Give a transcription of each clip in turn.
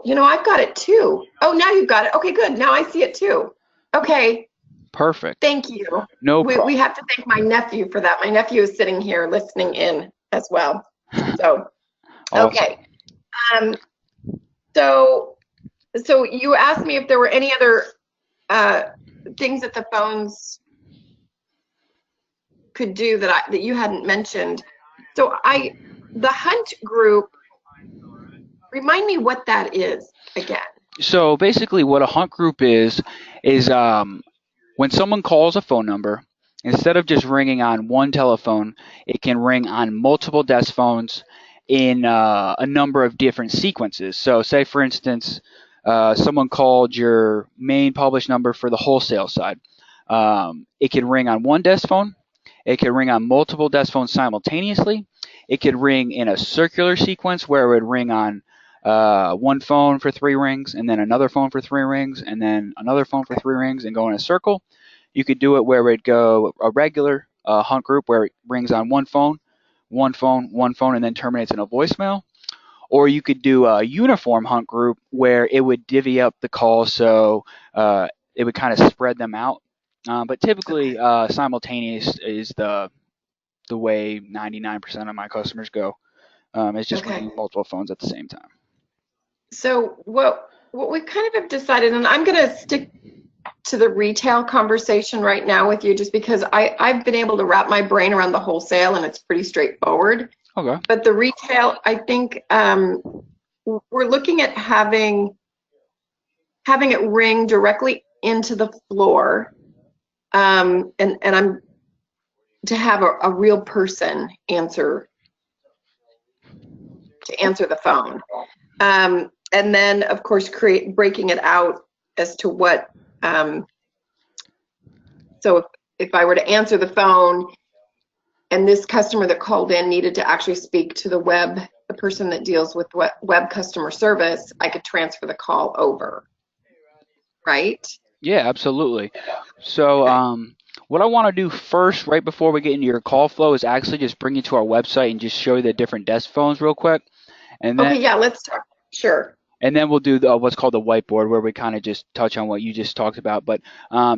you know, I've got it too. Oh, now you've got it. Okay, good. Now I see it too. Okay, Perfect. thank you. No We problem. have to thank my nephew for that. My nephew is sitting here listening in as well. So, Awesome. okay. Um, so so you asked me if there were any other uh, things that the phones could do that that you hadn't mentioned. So the Hunt group, remind me what that is again. So basically, what a hunt group is when someone calls a phone number, instead of just ringing on one telephone, it can ring on multiple desk phones in a number of different sequences. So, say for instance, someone called your main published number for the wholesale side. It can ring on one desk phone. It can ring on multiple desk phones simultaneously. It could ring in a circular sequence where it would ring on one phone for three rings, and then another phone for three rings, and then another phone for three rings, and go in a circle. You could do it where it'd go a regular hunt group where it rings on one phone, one phone, one phone, and then terminates in a voicemail. Or you could do a uniform hunt group where it would divvy up the calls so it would kind of spread them out. But typically, Okay. simultaneous is the way 99% of my customers go. It's just Okay. ringing multiple phones at the same time. So what we kind of have decided, and I'm going to stick to the retail conversation right now with you, just because I've been able to wrap my brain around the wholesale and it's pretty straightforward. Okay. But the retail, I think we're looking at having it ring directly into the floor, and I'm to have a real person answer the phone. And then, of course, breaking it out as to what. So if I were to answer the phone and this customer that called in needed to actually speak to the person that deals with web customer service, I could transfer the call over, right? Yeah, absolutely. So, Okay. what I want to do first, right before we get into your call flow, is actually just bring you to our website and just show you the different desk phones real quick, and then Okay, yeah, let's talk. Sure. we'll do what's called the whiteboard, where we kind of just touch on what you just talked about. But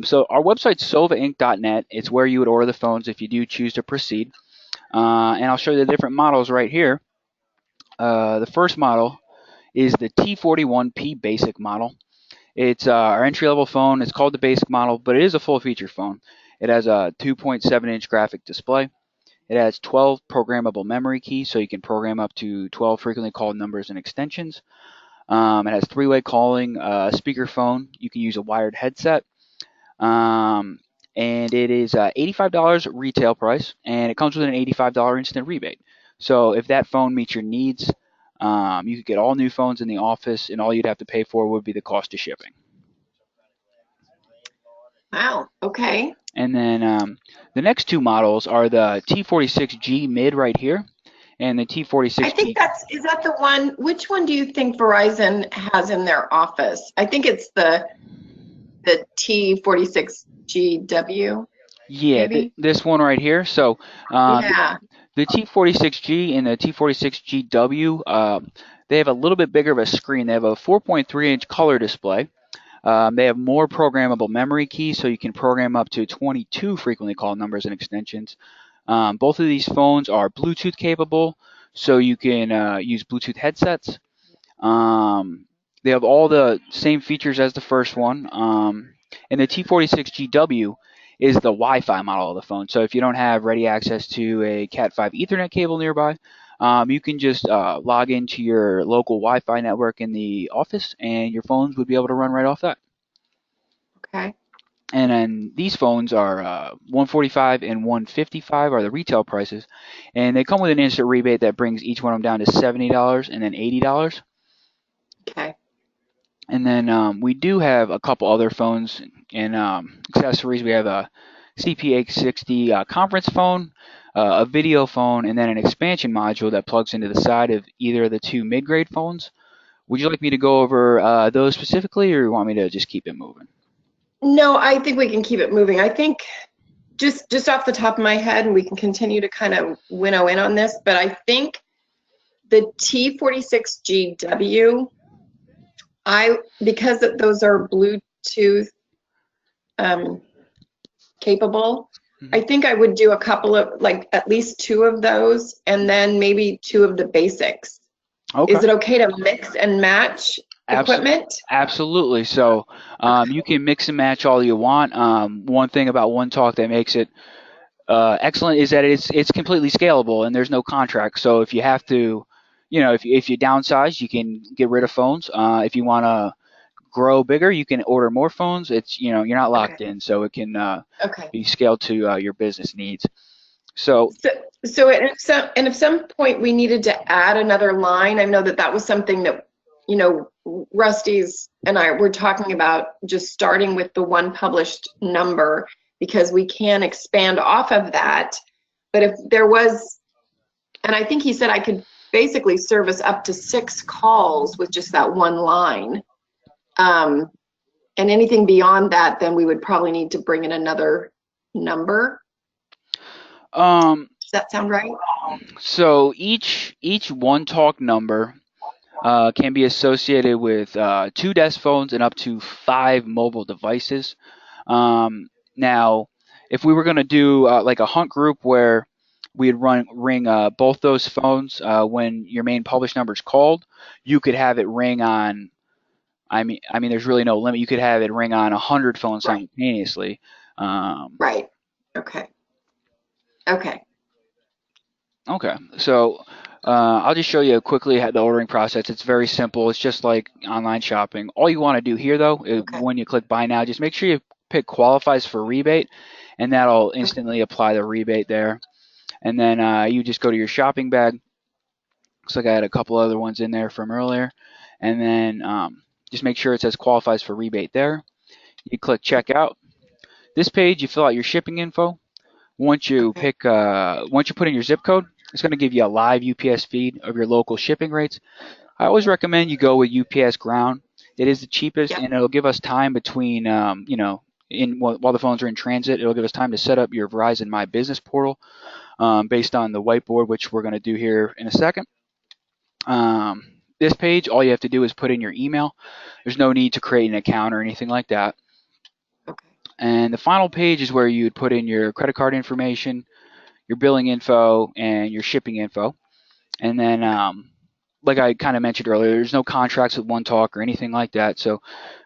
so our website's sovainc.net. It's where you would order the phones if you do choose to proceed. And I'll show you the different models right here. The first model is the T41P basic model. It's our entry level phone. It's called the basic model, but it is a full feature phone. It has a 2.7-inch graphic display. It has 12 programmable memory keys, so you can program up to 12 frequently called numbers and extensions. It has three-way calling, speakerphone. You can use a wired headset. And it is $85 retail price, and it comes with an $85 instant rebate. So if that phone meets your needs, you could get all new phones in the office, and all you'd have to pay for would be the cost of shipping. Wow. Okay. And then the next two models are the T46G mid right here, and the I think T46G. is that the one? Which one do you think Verizon has in their office? I think it's the T46GW, Yeah, maybe. this one right here. So the, Yeah. the T46G and the T46GW, they have a little bit bigger of a screen. They have a 4.3-inch color display. They have more programmable memory keys, so you can program up to 22 frequently called numbers and extensions. Both of these phones are Bluetooth capable, so you can use Bluetooth headsets. They have all the same features as the first one. And the T46GW is the Wi-Fi model of the phone. So if you don't have ready access to a Cat5 Ethernet cable nearby, you can just log into your local Wi-Fi network in the office, and your phones would be able to run right off that. Okay. And then these phones are 145 and 155 are the retail prices, and they come with an instant rebate that brings each one of them down to $70 and then $80. Okay. And then we do have a couple other phones and accessories. We have a CP860 conference phone, a video phone, and then an expansion module that plugs into the side of either of the two mid-grade phones. Would you like me to go over those specifically, or you want me to just keep it moving? No, I think we can keep it moving. I think just off the top of my head, and we can continue to kind of winnow in on this, but I think the T46GW Because those are Bluetooth capable, I think I would do a couple of, like, at least 2 of those, and then maybe 2 of the basics. Okay. Is it okay to mix and match equipment? Absolutely. So you can mix and match all you want. One thing about One Talk that makes it excellent is that it's completely scalable and there's no contract. So if you have to, if you downsize, you can get rid of phones. If you want to grow bigger, you can order more phones. You're not locked Okay. in, so it can Okay. be scaled to your business needs. So So if some point we needed to add another line, I know that was something that, Rusty's and I were talking about, just starting with the one published number, because we can expand off of that. But if there was, and I think he said I could basically service up to 6 calls with just that one line. And anything beyond that, then we would probably need to bring in another number. Does that sound right? So each One Talk number can be associated with 2 desk phones and up to 5 mobile devices. Now, if we were going to do like a hunt group where we'd ring both those phones when your main published number is called, you could have it ring on. I mean, there's really no limit. You could have it ring on 100 phones simultaneously. Right. Okay. Okay. Okay, so I'll just show you quickly the ordering process. It's very simple. It's just like online shopping. All you want to do here, though, is when you click Buy Now, just make sure you pick Qualifies for Rebate, and that'll instantly apply the rebate there. And then you just go to your shopping bag. Looks like I had a couple other ones in there from earlier. And then just make sure it says Qualifies for Rebate there. You click Checkout. This page, you fill out your shipping info. Once you put in your zip code, it's going to give you a live UPS feed of your local shipping rates. I always recommend you go with UPS Ground. It is the cheapest, and it'll give us time between, while the phones are in transit, it'll give us time to set up your Verizon My Business portal based on the whiteboard, which we're going to do here in a second. This page, all you have to do is put in your email. There's no need to create an account or anything like that. And the final page is where you'd put in your credit card information, your billing info, and your shipping info. And then, like I kind of mentioned earlier, there's no contracts with One Talk or anything like that. So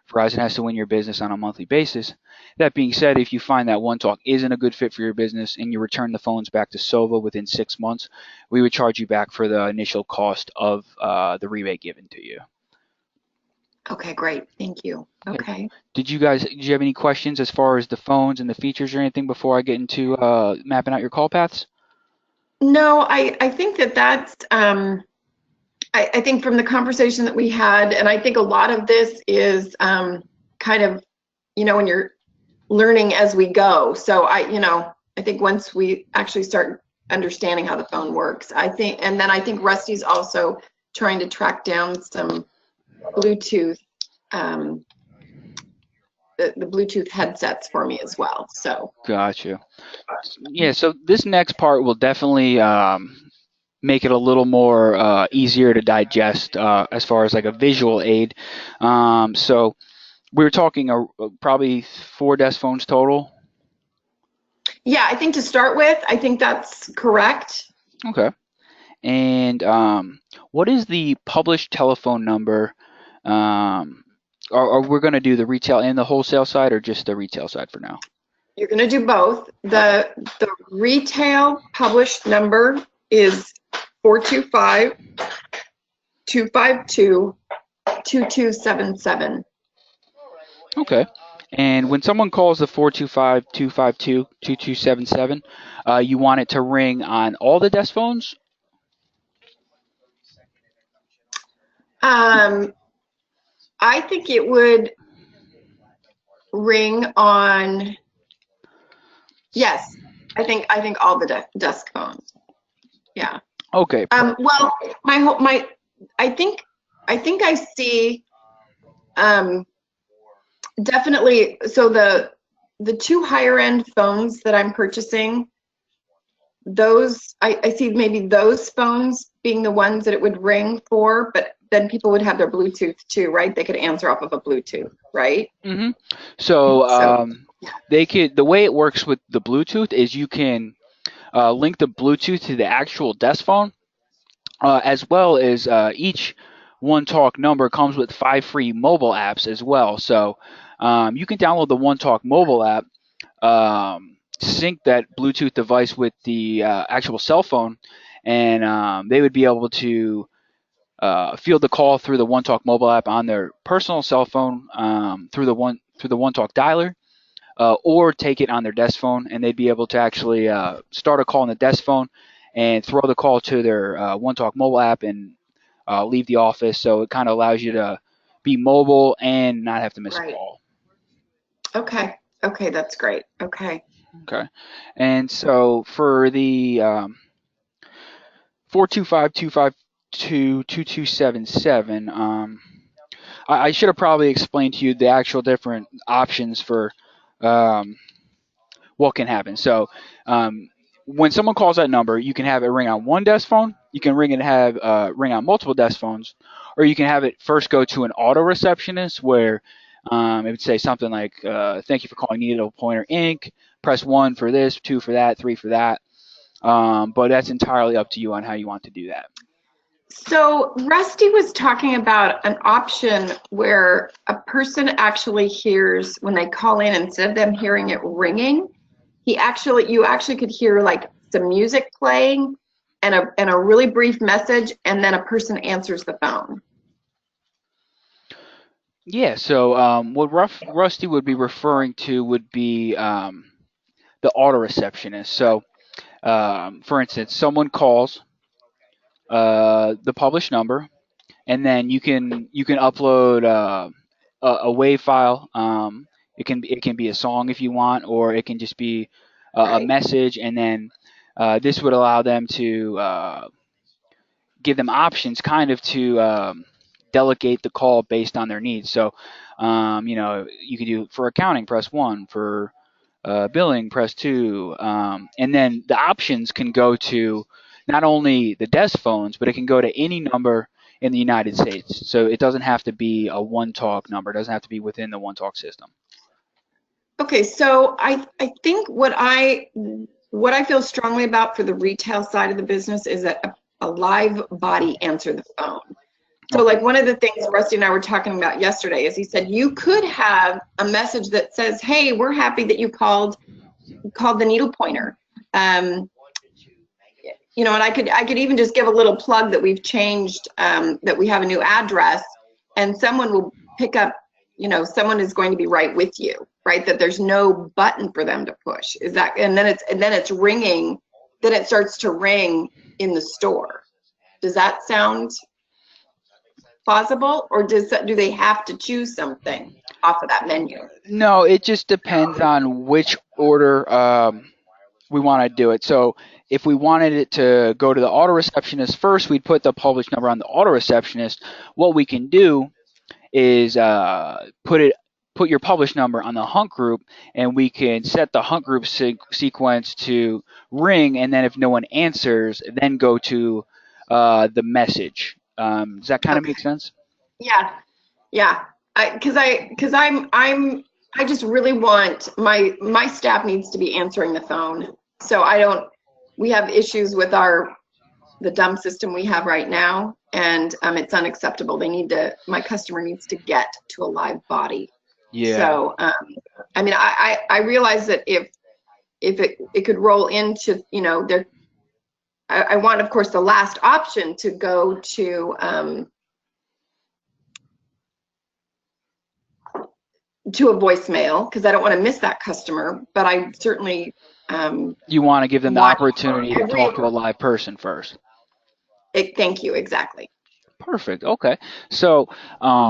Verizon has to win your business on a monthly basis. That being said, if you find that One Talk isn't a good fit for your business and you return the phones back to Sova within 6 months, we would charge you back for the initial cost of the rebate given to you. Okay, great. Thank you. Okay. Did you have any questions as far as the phones and the features or anything before I get into mapping out your call paths? No, I think that's, I think from the conversation that we had, and I think a lot of this is kind of, when you're learning as we go. So I think once we actually start understanding how the phone works, and then I think Rusty's also trying to track down some Bluetooth, the Bluetooth headsets for me as well. So gotcha. Yeah, so this next part will definitely make it a little more easier to digest as far as like a visual aid. So we were talking probably 4 desk phones total. Yeah, I think to start with, I think that's correct. Okay. And what is the published telephone number? Are we going to do the retail and the wholesale side, or just the retail side for now? You're going to do both. The retail published number is 425-252-2277. Okay. And when someone calls the 425-252-2277, you want it to ring on all the desk phones? I think it would ring on, yes, I think all the desk phones. Yeah. Okay. Well, I think I see definitely, so the 2 higher end phones that I'm purchasing, those I see maybe those phones being the ones that it would ring for, but then people would have their Bluetooth too, right? They could answer off of a Bluetooth, right? hmm So So, the way it works with the Bluetooth is you can link the Bluetooth to the actual desk phone, as well as each One Talk number comes with 5 free mobile apps as well. So you can download the One Talk mobile app, sync that Bluetooth device with the actual cell phone, and they would be able to field the call through the One Talk mobile app on their personal cell phone, through the One Talk dialer, or take it on their desk phone, and they'd be able to actually start a call on the desk phone and throw the call to their One Talk mobile app and leave the office. So it kind of allows you to be mobile and not have to miss a right. call. Okay. Okay, that's great. Okay. Okay. And so for the 425-252-2277, I should have probably explained to you the actual different options for um, what can happen. So when someone calls that number, you can have it ring on one desk phone, you can ring on multiple desk phones, or you can have it first go to an auto receptionist where it would say something like, "Thank you for calling Needle Pointer Inc. Press 1 for this, 2 for that, 3 for that." But that's entirely up to you on how you want to do that. So Rusty was talking about an option where a person actually hears when they call in, instead of them hearing it ringing, you actually could hear like some music playing and a really brief message, and then a person answers the phone. Yeah, so what Rusty would be referring to would be the auto receptionist. So, for instance, someone calls the published number, and then you can upload a WAV file. It can be a song if you want, or it can just be a Right. message, and then this would allow them to give them options, kind of to delegate the call based on their needs. So, you can do for accounting, press 1; for billing, press 2, and then the options can go to not only the desk phones, but it can go to any number in the United States. So it doesn't have to be a One Talk number. It doesn't have to be within the One Talk system. Okay, so I think what I feel strongly about for the retail side of the business is that a live body answer the phone. So Okay. like one of the things Rusty and I were talking about yesterday is he said you could have a message that says, "Hey, we're happy that you called the needle pointer." Um, and I could even just give a little plug that we've changed, that we have a new address, and someone will pick up. Someone is going to be right with you, right? That there's no button for them to push. Is that, and then it's ringing. Then it starts to ring in the store. Does that sound plausible, or do they have to choose something off of that menu? No, it just depends on which order we want to do it. So if we wanted it to go to the auto receptionist first, we'd put the published number on the auto receptionist. What we can do is put your published number on the hunt group, and we can set the hunt group sequence to ring, and then if no one answers, then go to the message. Does that kind of make Okay. sense? Yeah. Yeah. I just really want my staff needs to be answering the phone. So we have issues with the dumb system we have right now, and it's unacceptable. My customer needs to get to a live body. Yeah. So, I mean, I realize that if it could roll into, I want, of course, the last option to go to a voicemail, because I don't want to miss that customer, but I certainly You want to give them the want opportunity to every, talk to a live person first. thank you, exactly. Perfect. Okay. So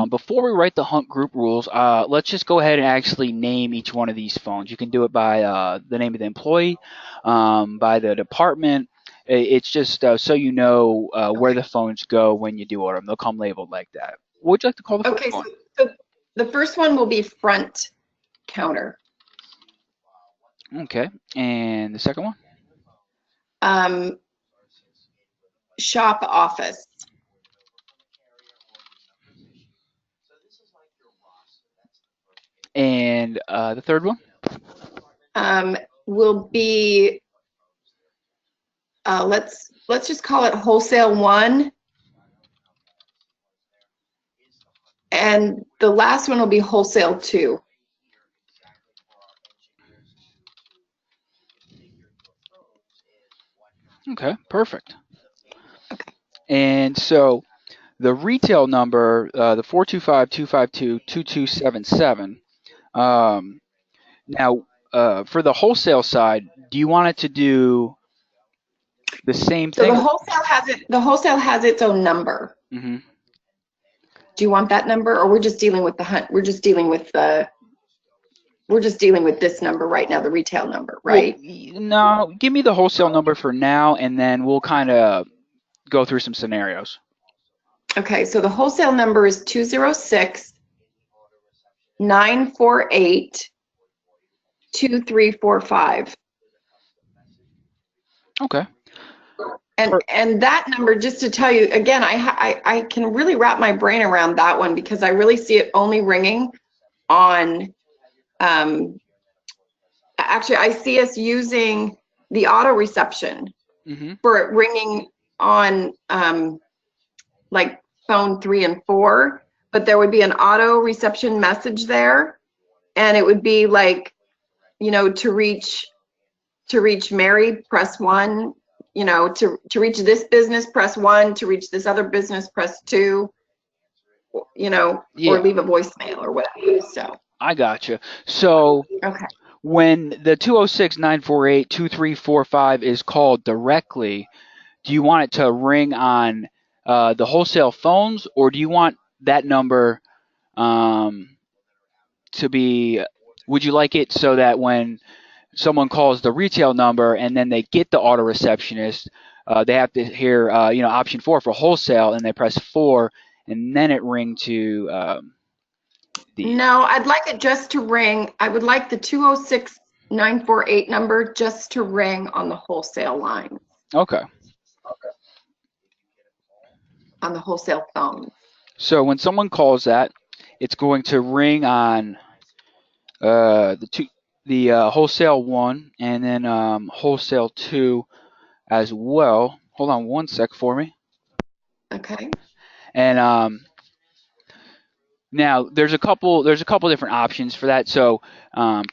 before we write the hunt group rules, let's just go ahead and actually name each one of these phones. You can do it by the name of the employee, by the department. It's just so you know where Okay. the phones go when you do order them. They'll come labeled like that. What would you like to call the first Okay, one? so the first one will be front counter. Okay. And the second one? Um, Shop office. And the third one? Will be, let's just call it wholesale 1. And the last one will be wholesale 2. Okay, perfect. Okay. And so the retail number, the 425-252-2277. Now, for the wholesale side, do you want it to do the same So thing? the wholesale has its own number. Mm-hmm. Do you want that number, or we're just dealing with the hunt? We're just dealing with this number right now, the retail number, right? Well, no, give me the wholesale number for now, and then we'll kind of go through some scenarios. Okay, so the wholesale number is 206-948-2345. Okay. And that number, just to tell you again, I can really wrap my brain around that one because I really see it only ringing on. Actually, I see us using the auto reception Mm-hmm. for it ringing on like phone 3 and 4, but there would be an auto reception message there, and it would be like, to reach Mary, press 1. To reach this business, press 1. To reach this other business, press 2. Or Yeah, leave a voicemail or whatever. So I gotcha. So okay. when the 206-948-2345 is called directly, do you want it to ring on the wholesale phones, or do you want that number to be? Would you like it so that when someone calls the retail number and then they get the auto receptionist, they have to hear option 4 for wholesale, and they press 4, and then it ring to the. No, I'd like it just to ring. I would like the 206-948 number just to ring on the wholesale line, Okay. on the wholesale phone. So when someone calls that, it's going to ring on the wholesale 1, and then wholesale 2 as well. Hold on one sec for me. Okay. And now there's a couple different options for that. So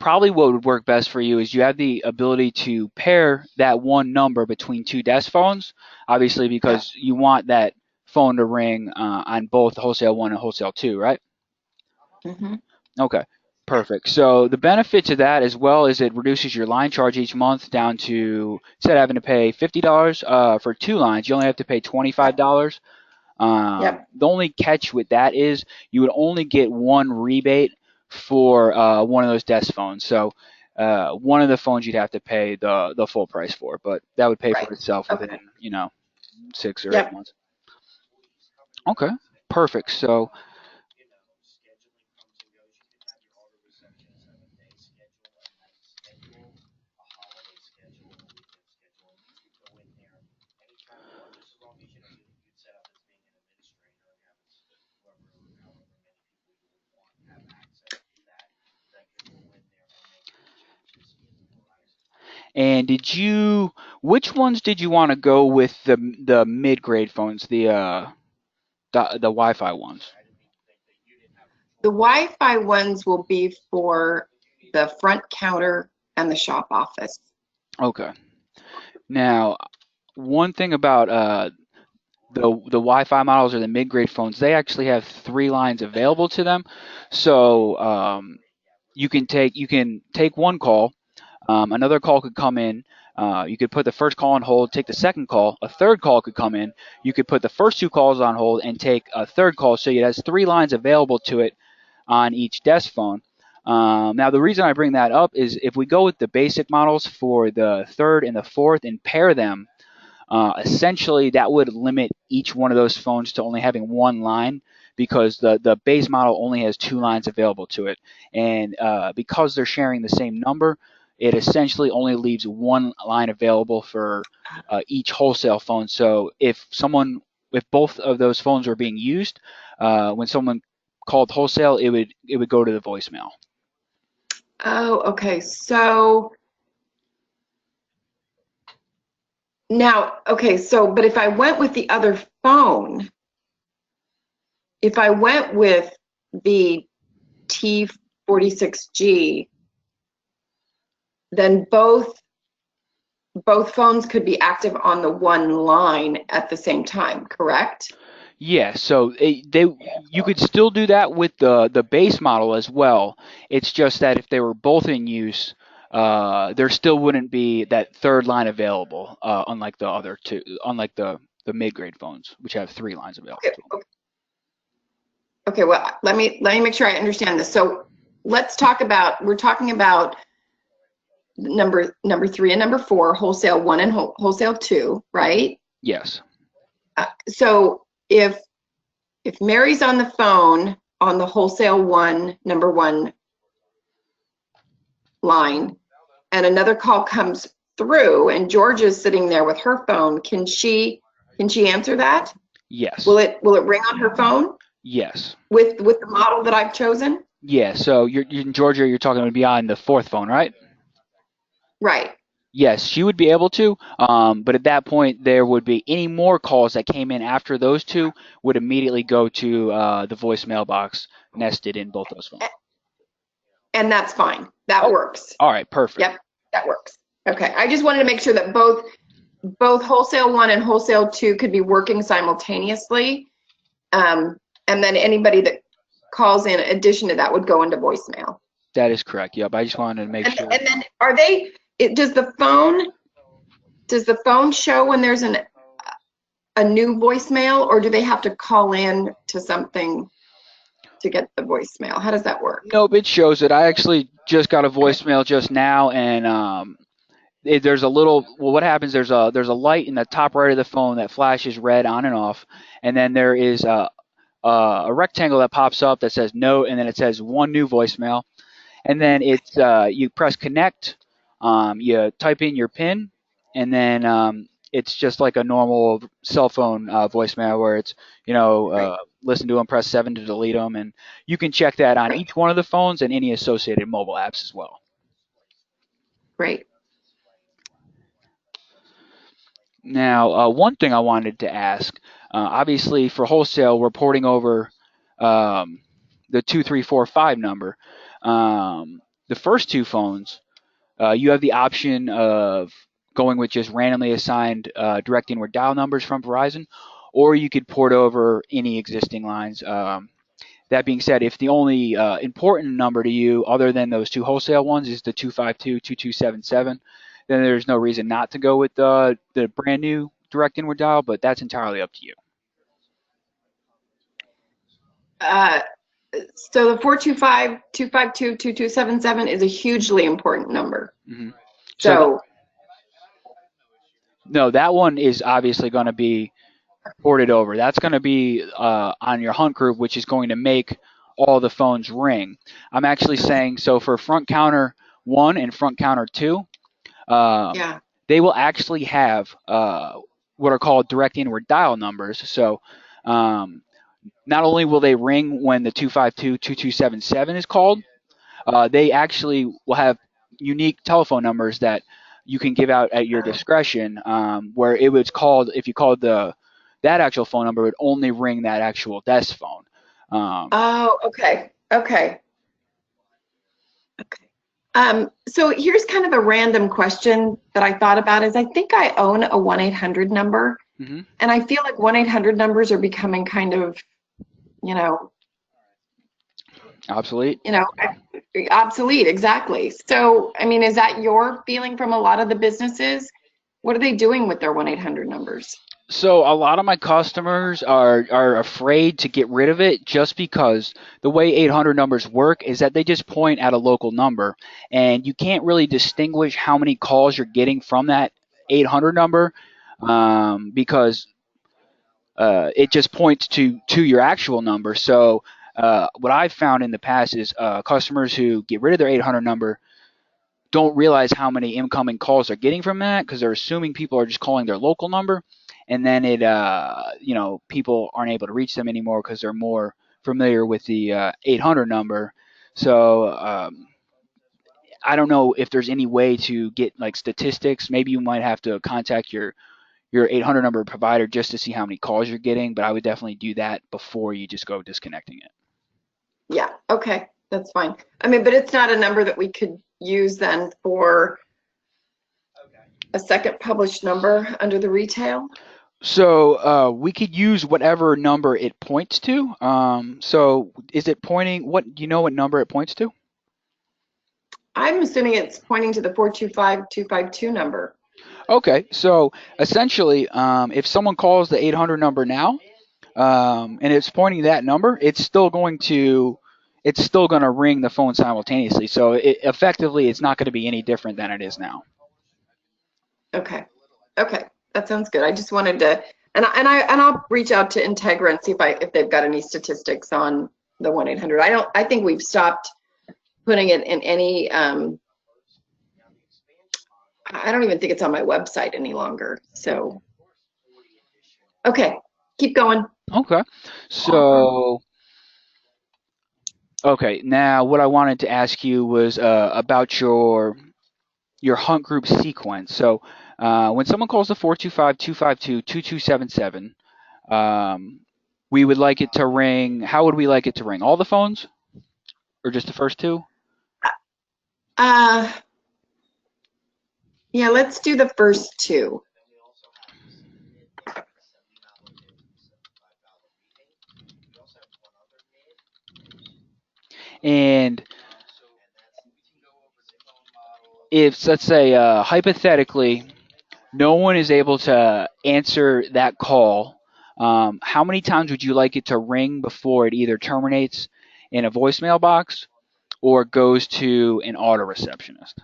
probably what would work best for you is you have the ability to pair that one number between 2 desk phones, obviously because you want that phone to ring on both wholesale 1 and wholesale 2, right? Mm-hmm. Okay, perfect. So the benefit to that as well is it reduces your line charge each month down to, instead of having to pay $50 for 2 lines, you only have to pay $25. Yep. The only catch with that is you would only get one rebate for one of those desk phones. So one of the phones you'd have to pay the full price for, but that would pay Right. for itself within Okay. 6 or 8 Yep. months. Okay, perfect. So and which ones did you want to go with the mid-grade phones, the Wi-Fi ones? The Wi-Fi ones will be for the front counter and the shop office. Okay. Now, one thing about the Wi-Fi models or the mid-grade phones, they actually have 3 lines available to them. So you can take one call, another call could come in. You could put the first call on hold, take the second call. A third call could come in. You could put the first 2 calls on hold and take a third call. So it has 3 lines available to it on each desk phone. Now, the reason I bring that up is if we go with the basic models for the third and the fourth and pair them, essentially that would limit each one of those phones to only having 1 line because the base model only has 2 lines available to it. And because they're sharing the same number, it essentially only leaves 1 line available for each wholesale phone. So if both of those phones are being used, when someone called wholesale, it would go to the voicemail. Oh, okay. So now, okay, so but if I went with the other phone, if I went with the T46G, then both phones could be active on the one line at the same time, correct? Yeah, so you could still do that with the base model as well. It's just that if they were both in use, there still wouldn't be that third line available, unlike the other two, unlike the mid-grade phones, which have three lines available Okay, to them. okay, well, let me make sure I understand this. So let's talk about, we're talking about number 3 and number 4, wholesale 1 and wholesale 2, right? Yes. So if Mary's on the phone on the wholesale 1, number 1 line, and another call comes through and Georgia's sitting there with her phone, can she answer that? Yes. Will it ring on her phone Yes. with the model that I've chosen? Yeah. So you're in Georgia. You're talking about beyond the fourth phone, right? Right. Yes, she would be able to. But at that point, there would be any more calls that came in after those two would immediately go to the voicemail box nested in both those phones. And that's fine. That Oh, works. all right, perfect. Yep, that works. Okay, I just wanted to make sure that both wholesale 1 and wholesale 2 could be working simultaneously. And then anybody that calls in addition to that would go into voicemail. That is correct. Yep, I just wanted to make sure. And then are they, does the phone show when there's a new voicemail, or do they have to call in to something to get the voicemail? How does that work? Nope, it shows it. I actually just got a voicemail just now, and there's a little. Well, what happens? There's a light in the top right of the phone that flashes red on and off, and then there is a rectangle that pops up that says note, and then it says one new voicemail, and then it's you press connect, you type in your PIN, and then it's just like a normal cell phone voicemail where it's Right. listen to them, press 7 to delete them, and you can check that on Right. each one of the phones and any associated mobile apps as well. Great. Now, one thing I wanted to ask, obviously for wholesale, we're porting over um, the 2345 number. The first two phones, you have the option of going with just randomly assigned direct inward dial numbers from Verizon, or you could port over any existing lines. That being said, if the only important number to you, other than those two wholesale ones, is the 252-2277, then there's no reason not to go with the brand new direct inward dial, but that's entirely up to you. So the 425-252-2277 is a hugely important number. Mm-hmm. So No, that one is obviously going to be ported over. That's going to be on your hunt group, which is going to make all the phones ring. I'm actually saying so for front counter 1 and front counter 2, yeah. they will actually have what are called direct inward dial numbers. So not only will they ring when the 252-2277 is called, they actually will have unique telephone numbers that you can give out at your discretion, where it was called, if you called that actual phone number, it would only ring that actual desk phone. Oh, okay. Okay. Okay. So here's kind of a random question that I thought about is I think I own a 1-800 number, Mm-hmm. and I feel like 1-800 numbers are becoming kind of, you know, Obsolete. Obsolete, exactly. So, I mean, is that your feeling from a lot of the businesses? What are they doing with their 1-800 numbers? So a lot of my customers are afraid to get rid of it just because the way 800 numbers work is that they just point at a local number, and you can't really distinguish how many calls you're getting from that 800 number, because it just points to your actual number. So what I've found in the past is customers who get rid of their 800 number don't realize how many incoming calls they're getting from that because they're assuming people are just calling their local number, and then people aren't able to reach them anymore because they're more familiar with the 800 number. So I don't know if there's any way to get like statistics. Maybe you might have to contact your 800 number provider just to see how many calls you're getting, but I would definitely do that before you just go disconnecting it. Yeah, okay, that's fine. I mean, but it's not a number that we could use then for a second published number under the retail? So we could use whatever number it points to. So is it pointing, what, do you know what number it points to? I'm assuming it's pointing to the 425252 number. Okay, so essentially, if someone calls the 800 number now, and it's pointing that number, it's still going to ring the phone simultaneously. So effectively, it's not going to be any different than it is now. Okay, okay, that sounds good. I just wanted to, and I'll reach out to Integra and see if they've got any statistics on the 1-800. I think we've stopped putting it in any. I don't even think it's on my website any longer. So, okay, keep going. Okay, so okay, now what I wanted to ask you was about your hunt group sequence. So when someone calls the 425-252-2277, we would like it to ring. How would we like it to ring? All the phones, or just the first two? Yeah, let's do the first two. And if, let's say, hypothetically, no one is able to answer that call, how many times would you like it to ring before it either terminates in a voicemail box or goes to an auto receptionist?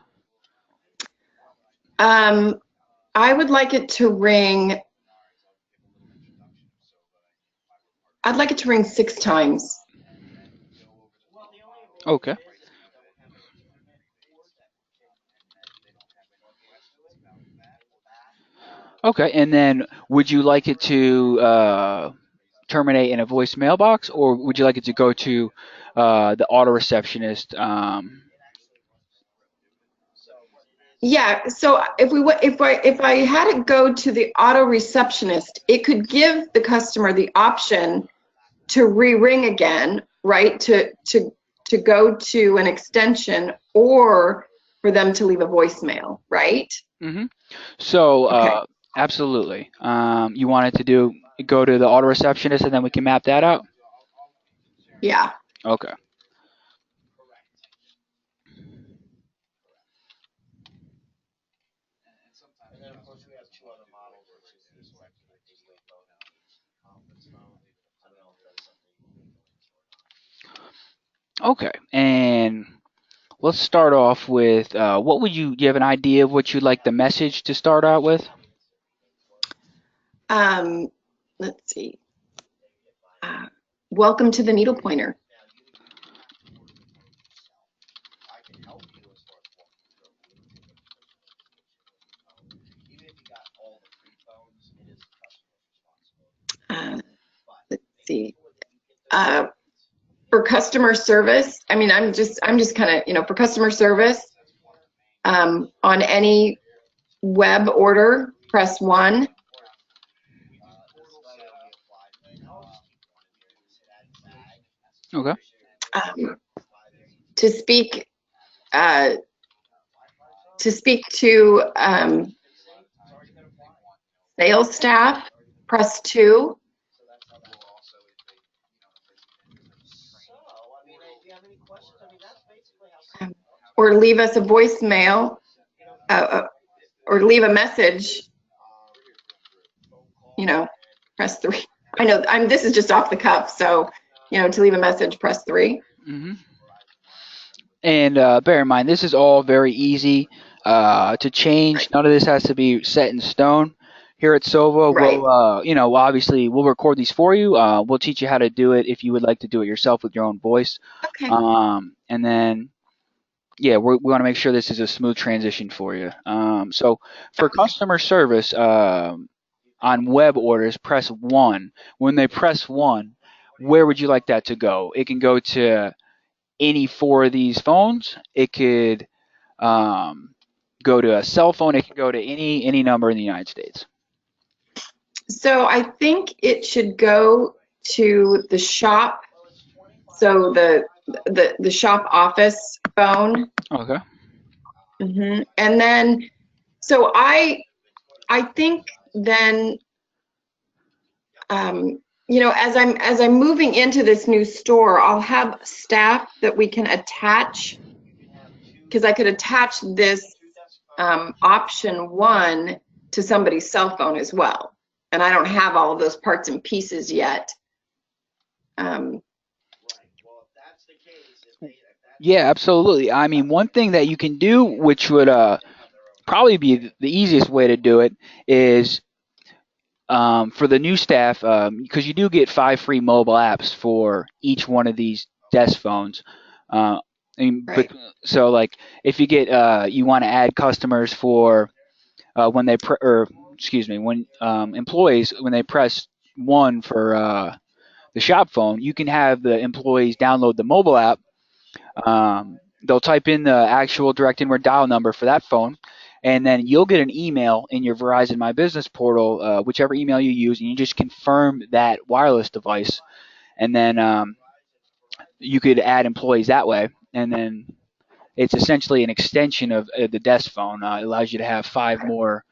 I would like it to ring. I'd like it to ring 6 times. Okay. Okay, and then would you like it to terminate in a voicemail box, or would you like it to go to the auto receptionist? Yeah, so if I had it go to the auto receptionist, it could give the customer the option to re-ring again, right? To go to an extension or for them to leave a voicemail, right? Mm-hmm. So Okay. absolutely. You want it to go to the auto receptionist, and then we can map that out? Yeah. Okay. Okay, and let's start off with what would do you have an idea of what you'd like the message to start out with? Let's see. Welcome to the needle pointer. Let's see. For customer service, I mean, I'm just kind of, for customer service, on any web order, press 1. Okay. To speak to sales staff, press 2. Or leave us a voicemail, or leave a message, press 3. I know this is just off the cuff, so to leave a message, press 3. Mm-hmm. And bear in mind, this is all very easy to change. None of this has to be set in stone. Here at Sova, Right. we'll, obviously, we'll record these for you. We'll teach you how to do it if you would like to do it yourself with your own voice. Okay. And then, yeah, we want to make sure this is a smooth transition for you. So for customer service, on web orders, press 1. When they press 1, where would you like that to go? It can go to any four of these phones. It could um, go to a cell phone. It can go to any number in the United States. So I think it should go to the shop. So the shop office phone. Okay. And then, so I think then, as I'm moving into this new store, I'll have staff that we can attach, because I could attach this option 1 to somebody's cell phone as well. And I don't have all of those parts and pieces yet. Yeah, absolutely. I mean, one thing that you can do, which would probably be the easiest way to do it, is for the new staff, because you do get 5 free mobile apps for each one of these desk phones. Right. So like if you get you want to add customers for when they when employees when they press 1 for the shop phone, you can have the employees download the mobile app. They'll type in the actual direct inward dial number for that phone, and then you'll get an email in your Verizon My Business portal, whichever email you use, and you just confirm that wireless device, and then you could add employees that way, and then it's essentially an extension of the desk phone. It allows you to have 5 more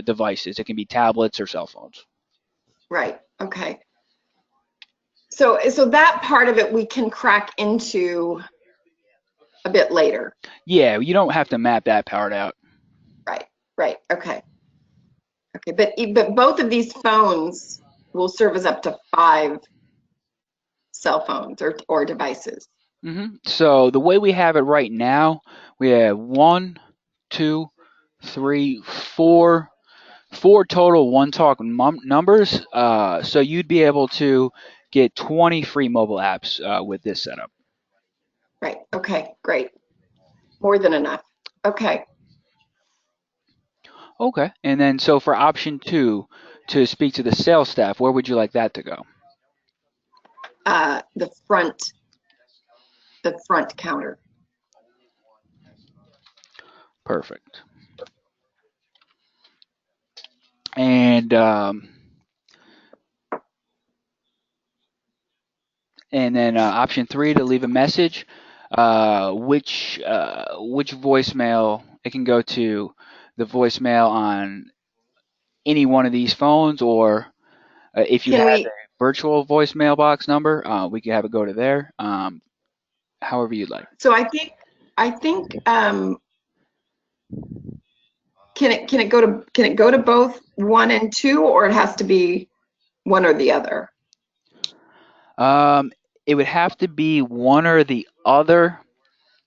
devices. It can be tablets or cell phones. Right. Okay. So that part of it we can crack into a bit later. Yeah, you don't have to map that part out. Right. Right. Okay. Okay. But both of these phones will serve as up to 5 cell phones or devices. So the way we have it right now, we have 1, 2, 3, 4, 4 total One Talk numbers. So you'd be able to get 20 free mobile apps with this setup. Right. Okay. Great. More than enough. Okay. Okay. And then so for option 2, to speak to the sales staff, where would you like that to go? The front counter. Perfect. And then option 3, to leave a message. Which voicemail? It can go to the voicemail on any one of these phones, or if you Can have we? a virtual voicemail box number, we can have it go to there. However you'd like. So I think can it go to both 1 and 2, or it has to be one or the other? It would have to be one or the other.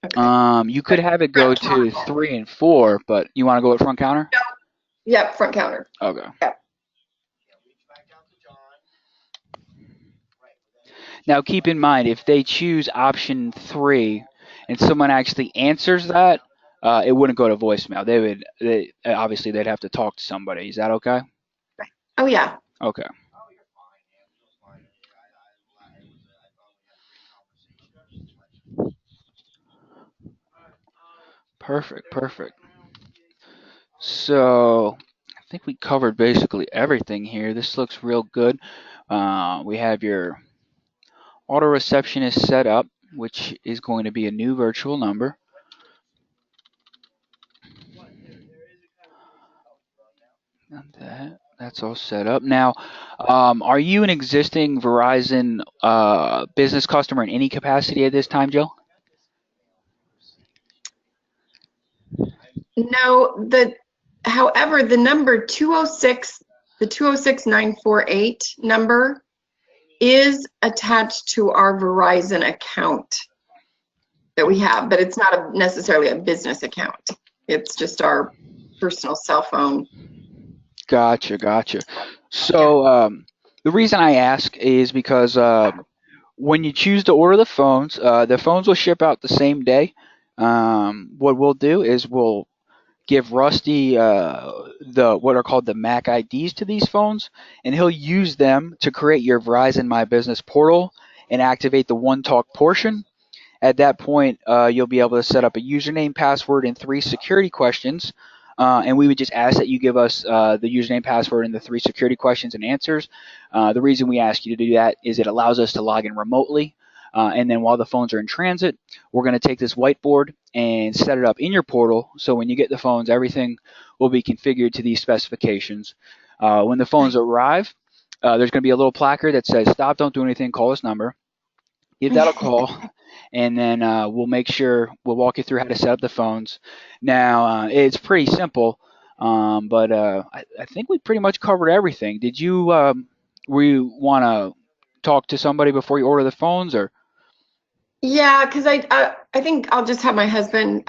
Okay. You could have it go to 3 and 4, but you want to go with front counter? No. Yep. Front counter. Okay. Yep. Now keep in mind, if they choose option 3 and someone actually answers that, it wouldn't go to voicemail. Obviously they'd have to talk to somebody. Is that okay? Oh yeah. Okay. Perfect. Perfect. So I think we covered basically everything here. This looks real good. We have your auto receptionist set up, which is going to be a new virtual number. That's all set up. Now, are you an existing Verizon business customer in any capacity at this time, Joe? No. However, the number 206, the 206948 number is attached to our Verizon account that we have, but it's not necessarily a business account. It's just our personal cell phone. Gotcha, gotcha. So the reason I ask is because when you choose to order the phones will ship out the same day. What we'll do is we'll give Rusty the what are called the MAC IDs to these phones, and he'll use them to create your Verizon My Business portal and activate the One Talk portion. At that point, you'll be able to set up a username, password, and 3 security questions. And we would just ask that you give us the username, password, and the 3 security questions and answers. The reason we ask you to do that is it allows us to log in remotely. And then while the phones are in transit, we're going to take this whiteboard and set it up in your portal. So when you get the phones, everything will be configured to these specifications. When the phones arrive, there's going to be a little placard that says, "Stop, don't do anything, call this number." Give that a call, and then we'll walk you through how to set up the phones. Now, it's pretty simple, but I think we pretty much covered everything. Did you want to talk to somebody before you order the phones, or? Yeah, because I think I'll just have my husband,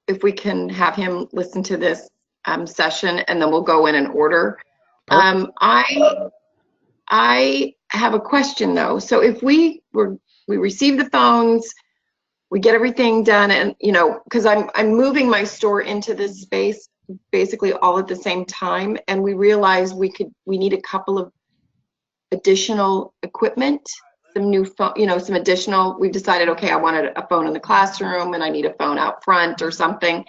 if we can have him listen to this session, and then we'll go in and order. Perfect. I have a question though. So if we receive the phones, we get everything done, and because I'm moving my store into this space basically all at the same time, and we realize we need a couple of additional equipment, some new phone, some additional. We've decided, okay, I wanted a phone in the classroom, and I need a phone out front or something.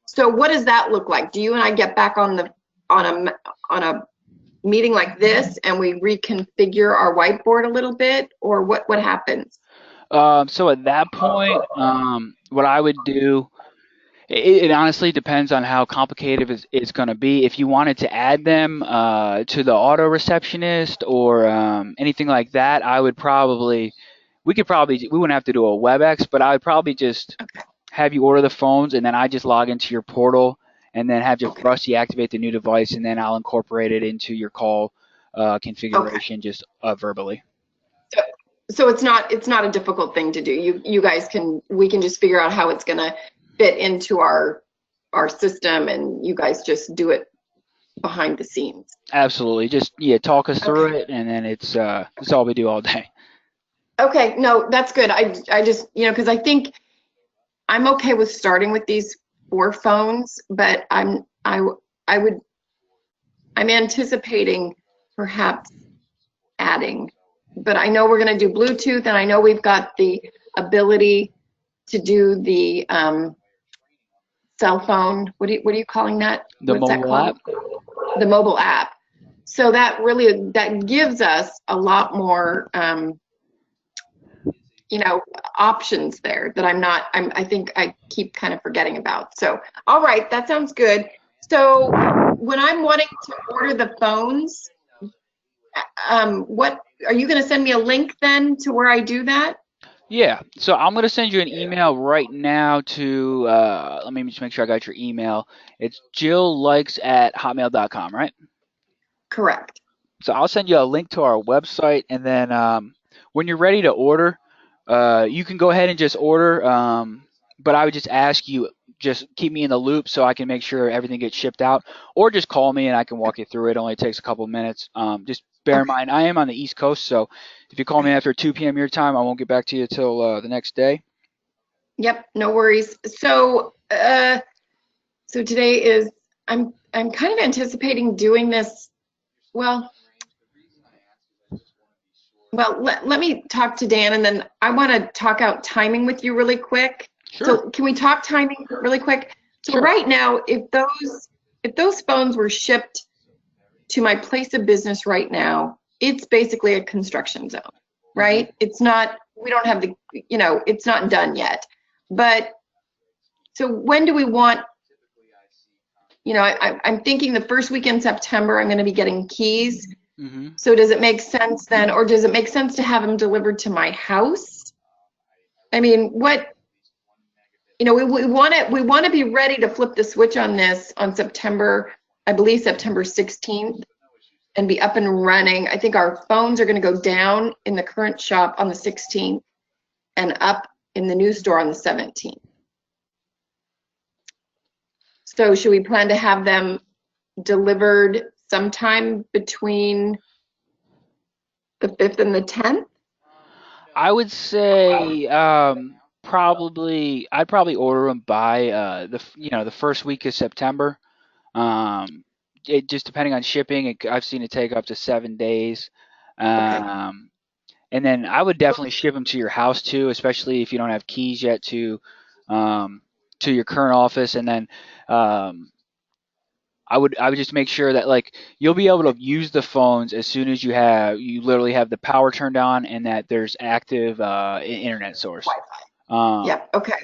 So what does that look like? Do you and I get back on a meeting like this, and we reconfigure our whiteboard a little bit, or what happens? So at that point, what I would do, it honestly depends on how complicated it's going to be. If you wanted to add them to the auto receptionist or anything like that, we wouldn't have to do a WebEx, but I would probably just have you order the phones, and then I just log into your portal, and then have just Okay. Rusty activate the new device, and then I'll incorporate it into your call Okay. configuration just verbally. So it's not a difficult thing to do. We can just figure out how it's going to fit into our system, and you guys just do it behind the scenes. Absolutely. Just talk us Okay. through it, and then it's all we do all day. Okay. No, that's good. I just, because I think I'm okay with starting with these 4 phones, but I'm anticipating perhaps adding, but I know we're going to do Bluetooth, and I know we've got the ability to do the cell phone. What are you calling that? The What's that mobile app. called? The mobile app. So that gives us a lot more options there that I think I keep kind of forgetting about. So all right, that sounds good. So when I'm wanting to order the phones, what are you going to send me a link then to where I do that? Yeah. So I'm gonna send you an email right now to. Let me just make sure I got your email. It's jilllikes@hotmail.com, right? Correct. So I'll send you a link to our website, and then when you're ready to order, you can go ahead and just order. But I would just ask you, just keep me in the loop so I can make sure everything gets shipped out, or just call me and I can walk you through it. It only takes a couple of minutes. Just bear in Okay. mind, I am on the East Coast, so if you call me after 2 p.m. your time, I won't get back to you till the next day. Yep. No worries. So today is I'm kind of anticipating doing this. Well, let me talk to Dan, and then I want to talk out timing with you really quick. Sure. So can we talk timing really quick? So Sure. right now, if those phones were shipped to my place of business right now, it's basically a construction zone, right? Mm-hmm. It's not, we don't have it's not done yet. But so when do we want, I'm thinking the first week in September, I'm going to be getting keys. Mm-hmm. So does it make sense then, or does it make sense to have them delivered to my house? I mean, we want to be ready to flip the switch on this on I believe September 16th, and be up and running. I think our phones are going to go down in the current shop on the 16th and up in the new store on the 17th. So should we plan to have them delivered sometime between the 5th and the 10th? I would say I'd probably order them by the first week of September. Um, it just depending on shipping, I've seen it take up to 7 days. Okay. Um, and then I would definitely ship them to your house too, especially if you don't have keys yet um, to your current office. And then um, I would just make sure that like you'll be able to use the phones as soon as you literally have the power turned on and that there's active internet source. Wi-Fi. Um, Yeah. Okay.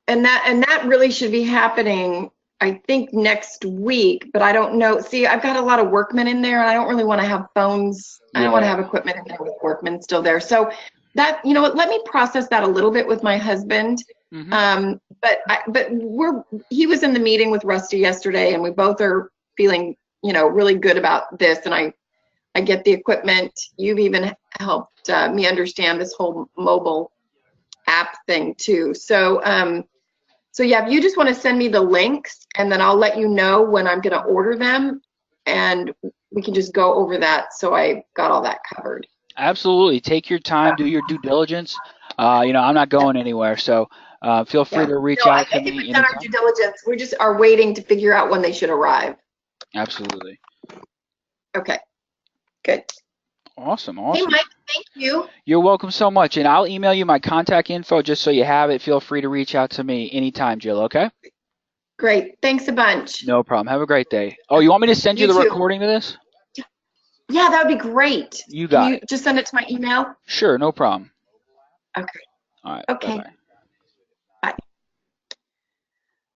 And that really should be happening, I think, next week, but I don't know. See, I've got a lot of workmen in there, and I don't really want to have phones. I don't want to yeah. have equipment in there with workmen still there. So that, you know what, let me process that a little bit with my husband. Hmm. But he was in the meeting with Rusty yesterday, and we both are feeling, really good about this. And I get the equipment. You've even helped me understand this whole mobile app thing too. So yeah, if you just want to send me the links, and then I'll let you know when I'm going to order them, and we can just go over that. So I got all that covered. Absolutely. Take your time, do your due diligence. I'm not Yeah, going anywhere, so feel free yeah. to reach No, I out to think me we've done our anytime. due diligence. We just are waiting to figure out when they should arrive. Absolutely. Okay, good. Awesome, Hey, awesome. Mike, thank you. You're welcome so much, and I'll email you my contact info just so you have it. Feel free to reach out to me anytime, Jill, okay? Great. Thanks a bunch. No problem. Have a great day. Oh, you want me to send you You the too. recording to this? Yeah, that would be great. You Can got you it. just send it to my email? Sure, no problem. Okay. All right, Okay. bye-bye.